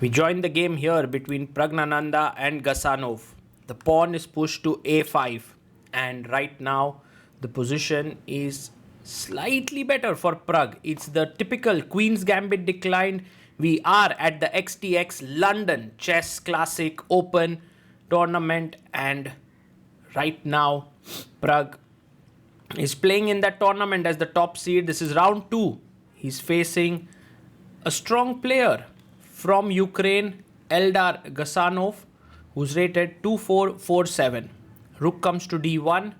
We join the game here between Pragnananda and Gasanov. The pawn is pushed to a5, and right now the position is slightly better for Prag. It's the typical Queen's Gambit declined. We are at the XTX London Chess Classic Open tournament, and right now Prag is playing in that tournament as the top seed. This is round 2. He's facing a strong player from Ukraine, Eldar Gasanov, who's rated 2447. Rook comes to d1,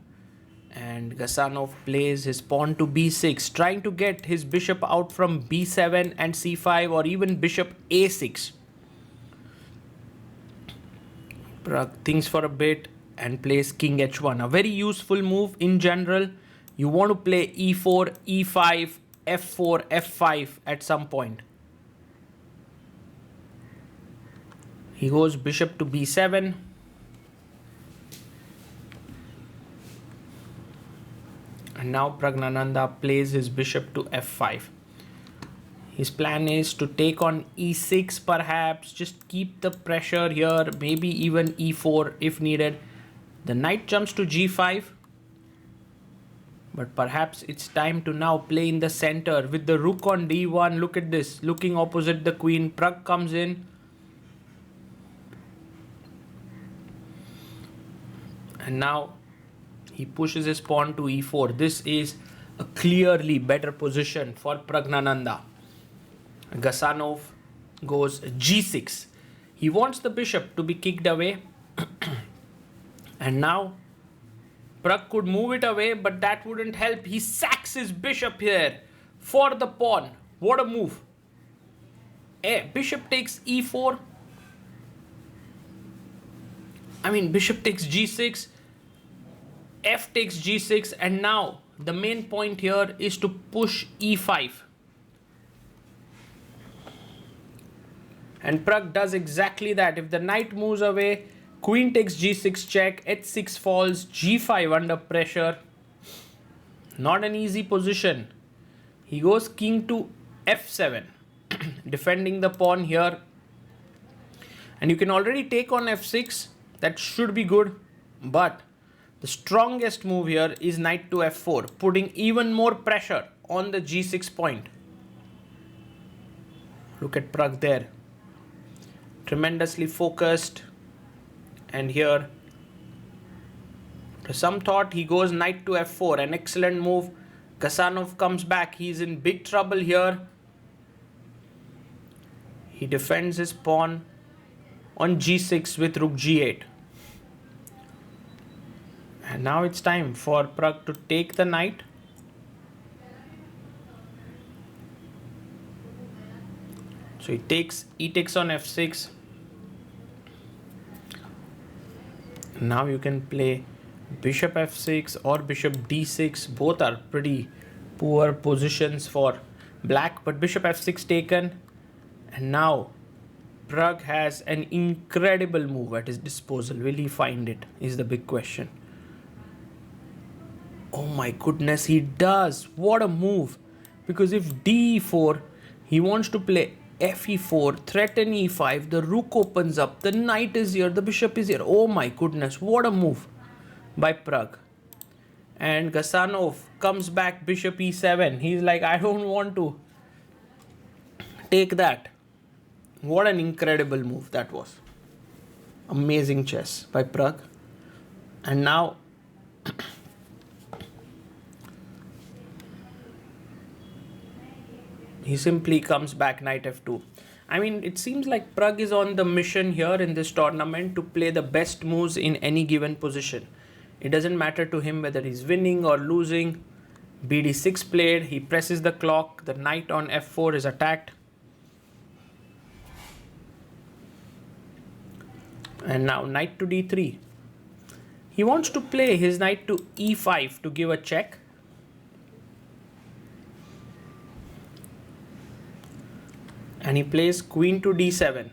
and Gasanov plays his pawn to b6, trying to get his bishop out from b7 and c5, or even bishop a6. Prag thinks for a bit and plays king h1. A very useful move in general. You want to play e4, e5, f4, f5 at some point. He goes bishop to b7. And now Pragnananda plays his bishop to f5. His plan is to take on e6 perhaps, just keep the pressure here, maybe even e4 if needed. The knight jumps to g5. But perhaps it's time to now play in the center with the rook on d1. Look at this, looking opposite the queen. Prag comes in. And now he pushes his pawn to e4. This is a clearly better position for Pragnananda. Gasanov goes g6. He wants the bishop to be kicked away. And now Prag could move it away, but that wouldn't help. He sacks his bishop here for the pawn. What a move. Bishop takes e4. Bishop takes g6. F takes g6, and now the main point here is to push e5. And Prag does exactly that. If the knight moves away, queen takes g6 check, h6 falls, g5 under pressure. Not an easy position. He goes king to f7, defending the pawn here. And you can already take on f6. That should be good, but the strongest move here is knight to f4, putting even more pressure on the g6 point. Look at Prag there. Tremendously focused. And here, to some thought, he goes knight to f4. An excellent move. Gasanov comes back. He's in big trouble here. He defends his pawn on g6 with rook g8. And now it's time for Prag to take the knight. So he takes on f6. Now you can play bishop f6 or bishop d6. Both are pretty poor positions for black, but bishop f6 taken. And now Prag has an incredible move at his disposal. Will he find it? Is the big question. Oh my goodness, he does. What a move. Because if d4, he wants to play fe4, threaten e5, the rook opens up, the knight is here, the bishop is here. Oh my goodness, what a move by Prag. And Gasanov comes back bishop e7. He's like, I don't want to take that. What an incredible move that was. Amazing chess by Prag. And now he simply comes back knight f2. It seems like Prag is on the mission here in this tournament to play the best moves in any given position. It doesn't matter to him whether he's winning or losing. bd6 played, he presses the clock, the knight on f4 is attacked. And now knight to d3. He wants to play his knight to e5 to give a check. And he plays queen to d7.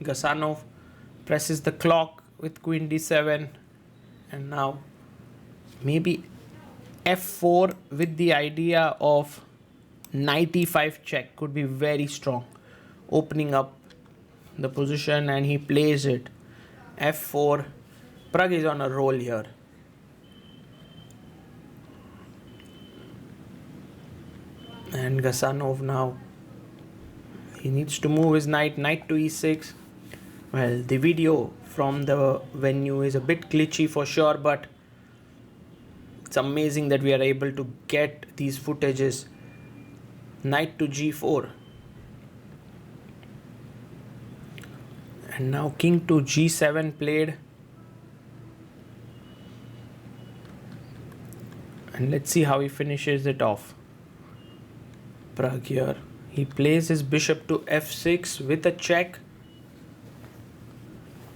Gasanov presses the clock with queen d7. And now maybe f4 with the idea of knight e5 check could be very strong, opening up the position and he plays it. F4. Pragg is on a roll here. And Gasanov now, he needs to move his knight to e6. Well, the video from the venue is a bit glitchy for sure, but it's amazing that we are able to get these footages. Knight to g4. And now king to g7 played. And let's see how he finishes it off. Pragg here. He plays his bishop to f6 with a check.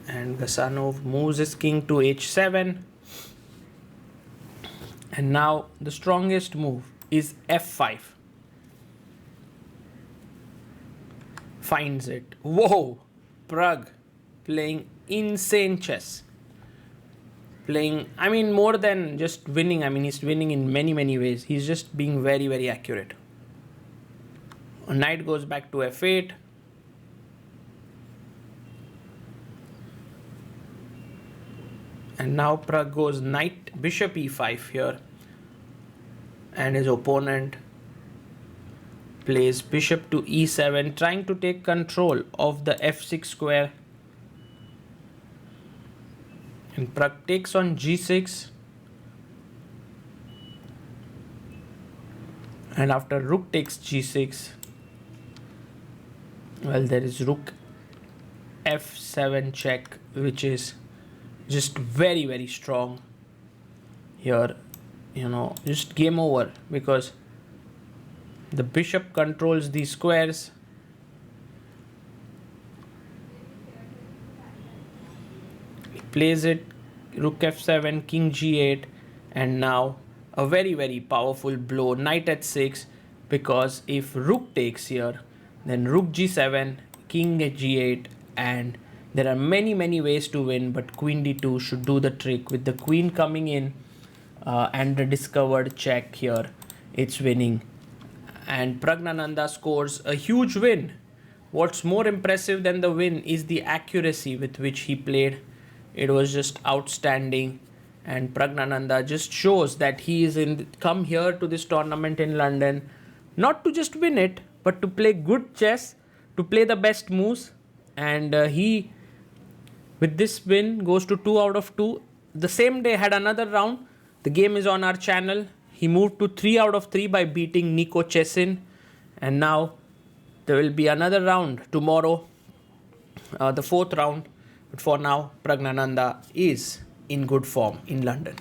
And Gasanov moves his king to h7. And now the strongest move is f5. Finds it. Whoa! Pragg playing insane chess. Playing, I mean, more than just winning. I mean, he's winning in many ways. He's just being very accurate. Knight goes back to f8. And now Pragg goes knight, bishop e5 here. And his opponent plays bishop to e7, trying to take control of the f6 square. And Pragg takes on g6. And after rook takes g6, well, there is rook f7 check, which is just very strong here. You know, just game over, because the bishop controls these squares. He plays it, rook f7, king g8, and now a very powerful blow, knight h6, because if rook takes here, then rook g7, king g8, and there are many ways to win, but queen d2 should do the trick. With the queen coming in and the discovered check here, it's winning. And Praggnanandhaa scores a huge win. What's more impressive than the win is the accuracy with which he played. It was just outstanding. And Praggnanandhaa just shows that he is come here to this tournament in London not to just win it, but to play good chess, to play the best moves. And he, with this win, goes to 2 out of 2. The same day had another round. The game is on our channel. He moved to 3 out of 3 by beating Niko Chesin. And now there will be another round tomorrow, the 4th round. But for now, Praggnanandhaa is in good form in London.